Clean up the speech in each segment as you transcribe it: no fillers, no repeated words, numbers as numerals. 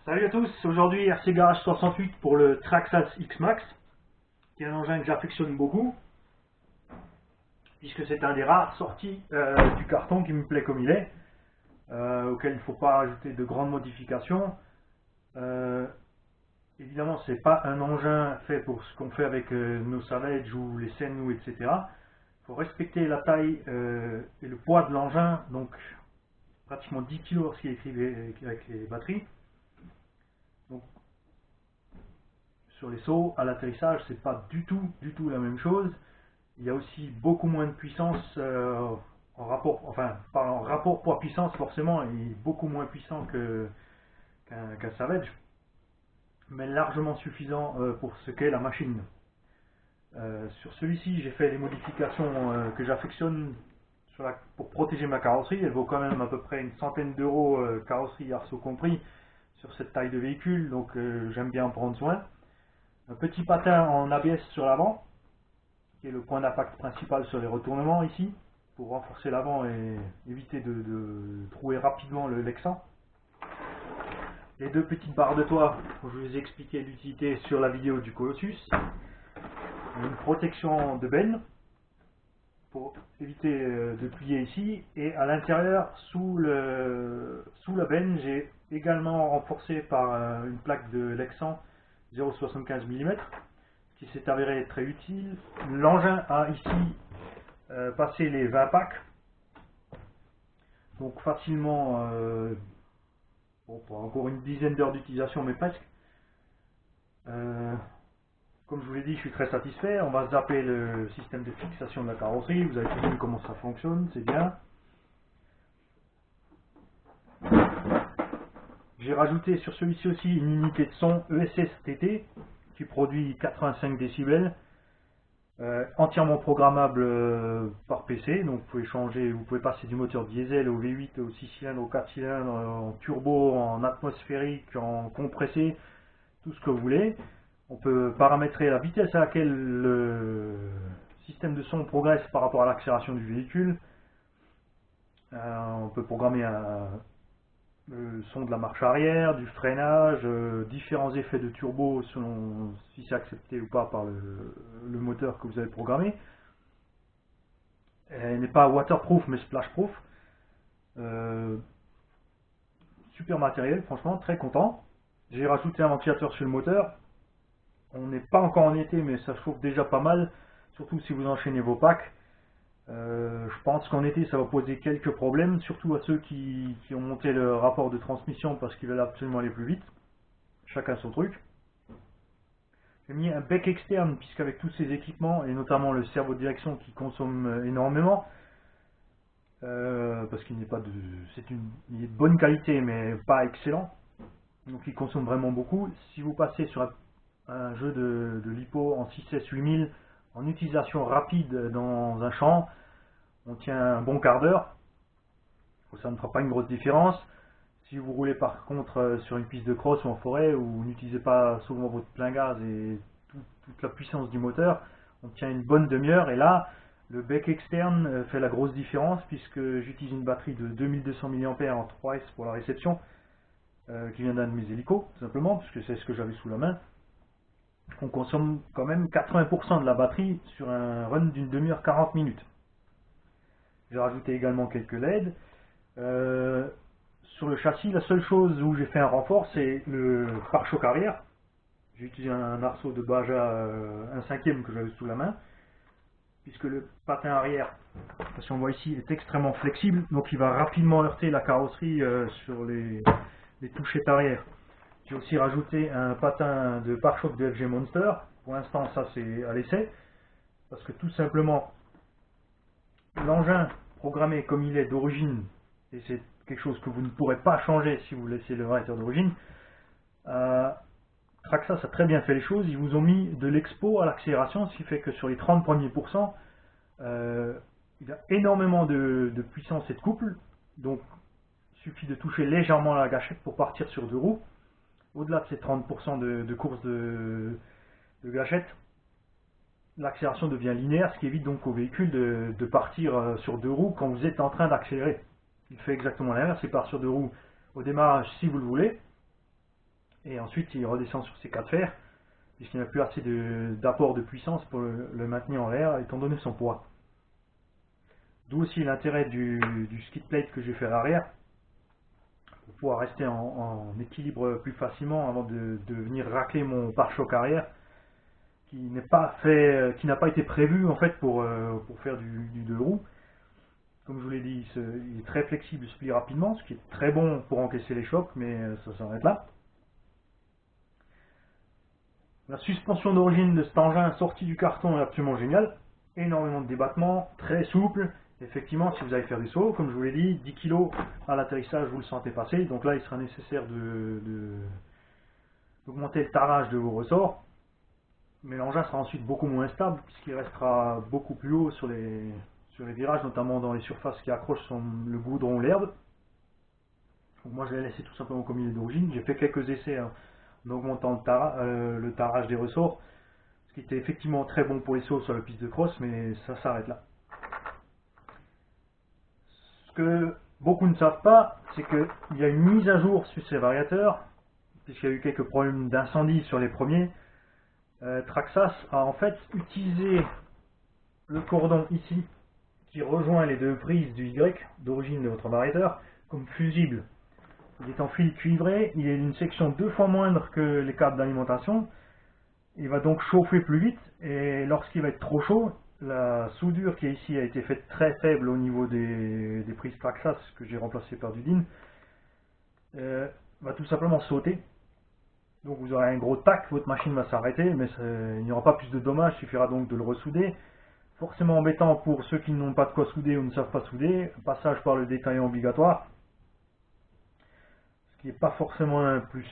Salut à tous, aujourd'hui RC Garage 68 pour le Traxxas X-Max, qui est un engin que j'affectionne beaucoup, puisque c'est un des rares sortis du carton qui me plaît comme il est, auquel il ne faut pas ajouter de grandes modifications. Évidemment, c'est pas un engin fait pour ce qu'on fait avec nos Savage ou les Sennu, etc. Il faut respecter la taille et le poids de l'engin, donc pratiquement 10 kg lorsqu'il est écrit avec les batteries. Donc, sur les sauts, à l'atterrissage, c'est pas du tout la même chose. Il y a aussi beaucoup moins de puissance en rapport, enfin pas en rapport poids-puissance forcément, il est beaucoup moins puissant qu'un Savage, mais largement suffisant pour ce qu'est la machine. Sur celui-ci, j'ai fait les modifications que j'affectionne pour protéger ma carrosserie. Elle vaut quand même à peu près une centaine d'euros, carrosserie arceau compris, sur cette taille de véhicule, donc j'aime bien en prendre soin. Un petit patin en ABS sur l'avant, qui est le point d'impact principal sur les retournements ici, pour renforcer l'avant et éviter de trouer rapidement le Lexan. Les deux petites barres de toit, je vous ai expliqué l'utilité sur la vidéo du Colossus. Une protection de benne, pour éviter de plier ici, et à l'intérieur, sous la benne, j'ai également renforcé par une plaque de Lexan 0,75 mm, qui s'est avéré très utile. L'engin a ici passé les 20 packs, donc facilement, bon, pour encore une dizaine d'heures d'utilisation, mais presque. Comme je vous l'ai dit, je suis très satisfait. On va zapper le système de fixation de la carrosserie. Vous avez vu comment ça fonctionne, c'est bien. J'ai rajouté sur celui-ci aussi une unité de son ESS-TT qui produit 85 décibels, entièrement programmable par PC. Donc vous pouvez changer, vous pouvez passer du moteur diesel au V8, au 6 cylindres, au 4 cylindres, en turbo, en atmosphérique, en compressé, tout ce que vous voulez. On peut paramétrer la vitesse à laquelle le système de son progresse par rapport à l'accélération du véhicule. On peut programmer le son de la marche arrière, du freinage, différents effets de turbo selon si c'est accepté ou pas par le moteur que vous avez programmé. Elle n'est pas waterproof mais splashproof. Super matériel, franchement, très content. J'ai rajouté un ventilateur sur le moteur. On n'est pas encore en été, mais ça chauffe déjà pas mal, surtout si vous enchaînez vos packs. Je pense qu'en été, ça va poser quelques problèmes, surtout à ceux qui ont monté le rapport de transmission parce qu'ils veulent absolument aller plus vite. Chacun son truc. J'ai mis un bec externe, puisqu'avec tous ces équipements, et notamment le cerveau de direction qui consomme énormément, parce qu'il n'est pas de... il est de bonne qualité, mais pas excellent. Donc il consomme vraiment beaucoup. Si vous passez sur un jeu de lipo en 6S8000 en utilisation rapide dans un champ, on tient un bon quart d'heure, ça ne fera pas une grosse différence. Si vous roulez par contre sur une piste de cross ou en forêt où vous n'utilisez pas souvent votre plein gaz et toute la puissance du moteur, on tient une bonne demi-heure, et là le bec externe fait la grosse différence puisque j'utilise une batterie de 2200 mAh en 3S pour la réception, qui vient d'un de mes hélicos tout simplement, puisque c'est ce que j'avais sous la main. On consomme quand même 80% de la batterie sur un run d'une demi-heure 40 minutes. J'ai rajouté également quelques LED. Sur le châssis, la seule chose où j'ai fait un renfort, c'est le pare-choc arrière. J'ai utilisé un arceau de Baja 1/5 que j'avais sous la main, puisque le patin arrière, si on voit ici, est extrêmement flexible, donc il va rapidement heurter la carrosserie sur les touchettes arrière. J'ai aussi rajouté un patin de pare-choc de FG Monster. Pour l'instant, ça c'est à l'essai, parce que tout simplement, l'engin programmé comme il est d'origine, et c'est quelque chose que vous ne pourrez pas changer si vous laissez le variateur d'origine, Traxxas a très bien fait les choses. Ils vous ont mis de l'expo à l'accélération, ce qui fait que sur les 30 premiers pourcents, il y a énormément de puissance et de couple. Donc il suffit de toucher légèrement la gâchette pour partir sur deux roues. Au-delà de ces 30% de course de gâchette, l'accélération devient linéaire, ce qui évite donc au véhicule de partir sur deux roues quand vous êtes en train d'accélérer. Il fait exactement l'inverse, il part sur deux roues au démarrage si vous le voulez, et ensuite il redescend sur ses 4 fers, puisqu'il n'a plus assez d'apport de puissance pour le maintenir en l'air, étant donné son poids. D'où aussi l'intérêt du skid plate que je vais faire arrière, pour pouvoir rester en équilibre plus facilement avant de venir racler mon pare-choc arrière, qui n'a pas été prévu en fait pour faire du 2 roues. Comme je vous l'ai dit, il est très flexible, il se plie rapidement, ce qui est très bon pour encaisser les chocs, mais ça s'arrête là. La suspension d'origine de cet engin sorti du carton est absolument géniale. Énormément de débattement, très souple. Effectivement, si vous allez faire des sauts, comme je vous l'ai dit, 10 kg à l'atterrissage, vous le sentez passer. Donc là, il sera nécessaire d'augmenter le tarage de vos ressorts. Mais l'engin sera ensuite beaucoup moins stable, puisqu'il restera beaucoup plus haut sur les virages, notamment dans les surfaces qui accrochent le goudron ou l'herbe. Donc moi, je l'ai laissé tout simplement comme il est d'origine. J'ai fait quelques essais en augmentant le tarage des ressorts, ce qui était effectivement très bon pour les sauts sur la piste de cross, mais ça s'arrête là. Ce que beaucoup ne savent pas, c'est qu'il y a une mise à jour sur ces variateurs, puisqu'il y a eu quelques problèmes d'incendie sur les premiers. Traxxas a en fait utilisé le cordon ici, qui rejoint les deux prises du Y d'origine de votre variateur, comme fusible. Il est en fil cuivré, il est d'une section 2 fois moindre que les câbles d'alimentation. Il va donc chauffer plus vite, et lorsqu'il va être trop chaud, la soudure qui est ici a été faite très faible au niveau des prises Traxxas que j'ai remplacées par du DIN, va tout simplement sauter. Donc vous aurez un gros tac, votre machine va s'arrêter, mais il n'y aura pas plus de dommages, il suffira donc de le ressouder. Forcément embêtant pour ceux qui n'ont pas de quoi souder ou ne savent pas souder, passage par le détaillant obligatoire, ce qui n'est pas forcément un plus.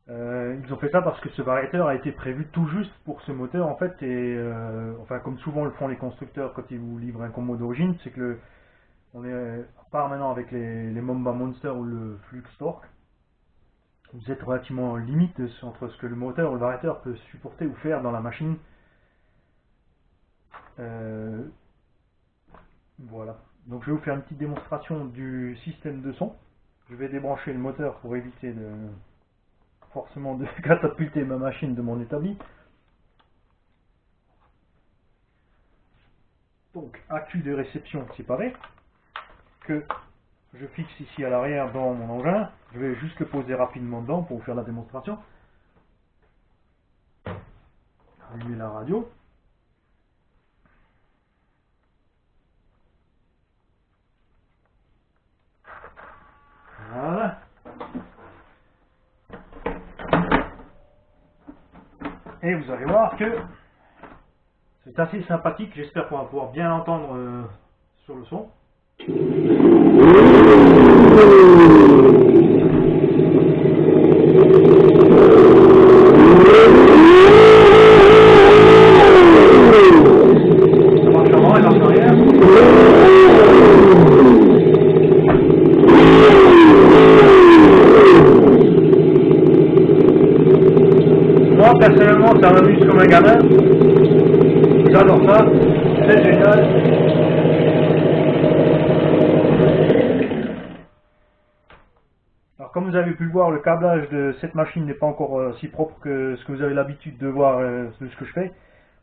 Ils ont fait ça parce que ce variateur a été prévu tout juste pour ce moteur en fait, et enfin comme souvent le font les constructeurs quand ils vous livrent un combo d'origine, c'est que on est à part maintenant avec les Mamba Monster ou le Flux Torque, vous êtes relativement limite entre ce que le moteur ou le variateur peut supporter ou faire dans la machine. Voilà. Donc je vais vous faire une petite démonstration du système de son. Je vais débrancher le moteur pour éviter forcément de catapulter ma machine de mon établi. Donc accu de réception séparé que je fixe ici à l'arrière dans mon engin. Je vais juste le poser rapidement dedans pour vous faire la démonstration. Allumer la radio. Voilà. Et vous allez voir que c'est assez sympathique. J'espère qu'on va pouvoir bien l'entendre sur le son. Ça marche avant et marche arrière. Moi personnellement ça m'amuse comme un gamin. J'adore ça, c'est génial. Alors comme vous avez pu le voir, le câblage de cette machine n'est pas encore aussi propre que ce que vous avez l'habitude de voir de ce que je fais,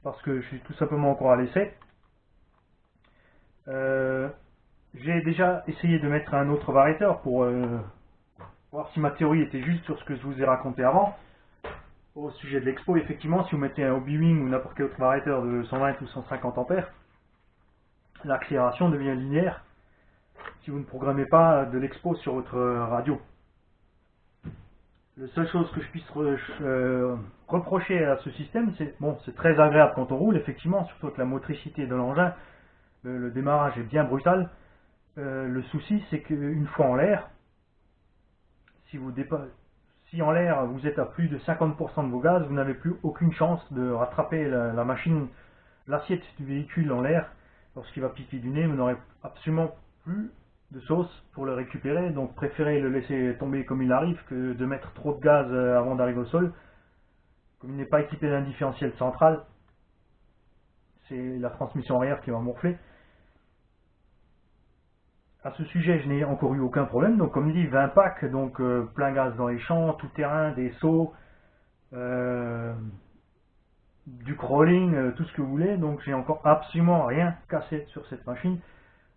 parce que je suis tout simplement encore à l'essai. J'ai déjà essayé de mettre un autre variateur pour voir si ma théorie était juste sur ce que je vous ai raconté avant. Au sujet de l'expo, effectivement, si vous mettez un Hobby-Wing ou n'importe quel autre variateur de 120 ou 150 ampères, l'accélération devient linéaire si vous ne programmez pas de l'expo sur votre radio. La seule chose que je puisse reprocher à ce système, c'est bon, c'est très agréable quand on roule, effectivement, surtout avec la motricité de l'engin, le démarrage est bien brutal. Le souci, c'est qu'une fois en l'air, si en l'air vous êtes à plus de 50% de vos gaz, vous n'avez plus aucune chance de rattraper la machine, l'assiette du véhicule en l'air. Lorsqu'il va piquer du nez, vous n'aurez absolument plus de sauce pour le récupérer, donc préférez le laisser tomber comme il arrive que de mettre trop de gaz avant d'arriver au sol. Comme il n'est pas équipé d'un différentiel central, c'est la transmission arrière qui va morfler. à ce sujet, je n'ai encore eu aucun problème. Donc comme dit, 20 packs, donc plein gaz dans les champs, tout terrain, des sauts, du crawling, tout ce que vous voulez. Donc j'ai encore absolument rien cassé sur cette machine.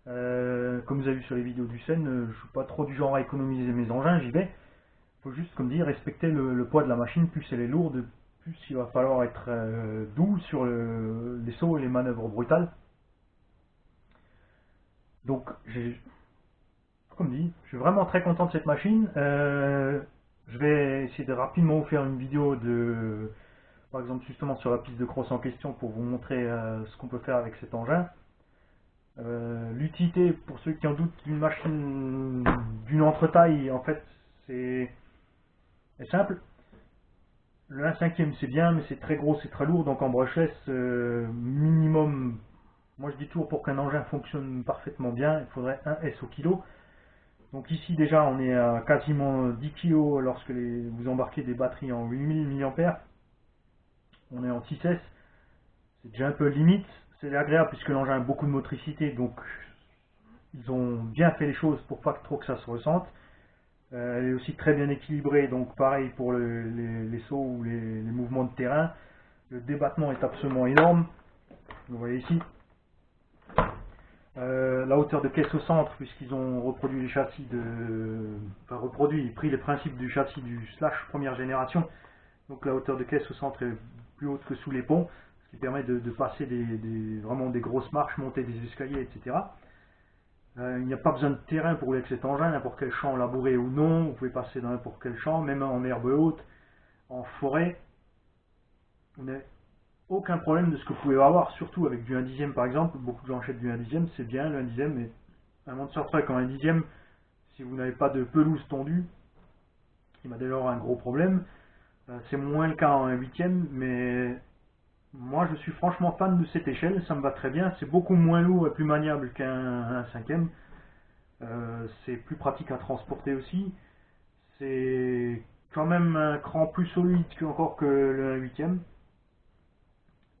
Comme vous avez vu sur les vidéos du Seine, je suis pas trop du genre à économiser mes engins, j'y vais. Il faut juste, comme dit, respecter le poids de la machine. Plus elle est lourde, plus il va falloir être doux sur les sauts et les manœuvres brutales. Donc, comme dit, je suis vraiment très content de cette machine. Je vais essayer de rapidement vous faire une vidéo par exemple, justement sur la piste de cross en question pour vous montrer ce qu'on peut faire avec cet engin. L'utilité, pour ceux qui en doutent, d'une machine d'une entretaille, en fait, c'est simple. Le 1/5 c'est bien, mais c'est très gros, c'est très lourd, donc en brushless, minimum, moi je dis toujours pour qu'un engin fonctionne parfaitement bien, il faudrait 1 S au kilo. Donc ici déjà on est à quasiment 10 kg lorsque vous embarquez des batteries en 8000 mAh. On est en 6S, c'est déjà un peu limite. C'est agréable puisque l'engin a beaucoup de motricité, donc ils ont bien fait les choses pour pas trop que ça se ressente. Elle est aussi très bien équilibrée, donc pareil pour les sauts ou les mouvements de terrain. Le débattement est absolument énorme, vous voyez ici. La hauteur de caisse au centre, puisqu'ils ont reproduit les châssis pris les principes du châssis du Slash première génération. Donc la hauteur de caisse au centre est plus haute que sous les ponts, ce qui permet de passer vraiment des grosses marches, monter des escaliers, etc. Il n'y a pas besoin de terrain pour rouler avec cet engin, n'importe quel champ labouré ou non, vous pouvez passer dans n'importe quel champ, même en herbe haute, en forêt. Vous n'avez aucun problème de ce que vous pouvez avoir, surtout avec du 1/10 par exemple. Beaucoup de gens achètent du 1/10, c'est bien le 1/10, mais un monster truck en 1/10, si vous n'avez pas de pelouse tondue, il va dès lors un gros problème. C'est moins le cas en 1/8, mais moi je suis franchement fan de cette échelle, ça me va très bien. C'est beaucoup moins lourd et plus maniable qu'un 1/5. C'est plus pratique à transporter aussi. C'est quand même un cran plus solide encore que le 1/8.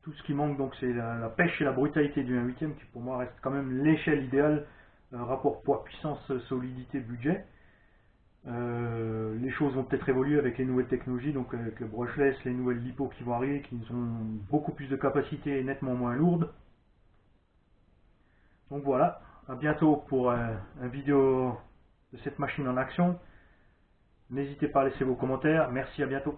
Tout ce qui manque donc c'est la pêche et la brutalité du 1/8 qui pour moi reste quand même l'échelle idéale, rapport poids puissance solidité budget. Les choses vont peut-être évoluer avec les nouvelles technologies, donc avec le brushless, les nouvelles lipos qui vont arriver, qui ont beaucoup plus de capacité et nettement moins lourdes. Donc voilà, à bientôt pour une vidéo de cette machine en action. N'hésitez pas à laisser vos commentaires. Merci, à bientôt.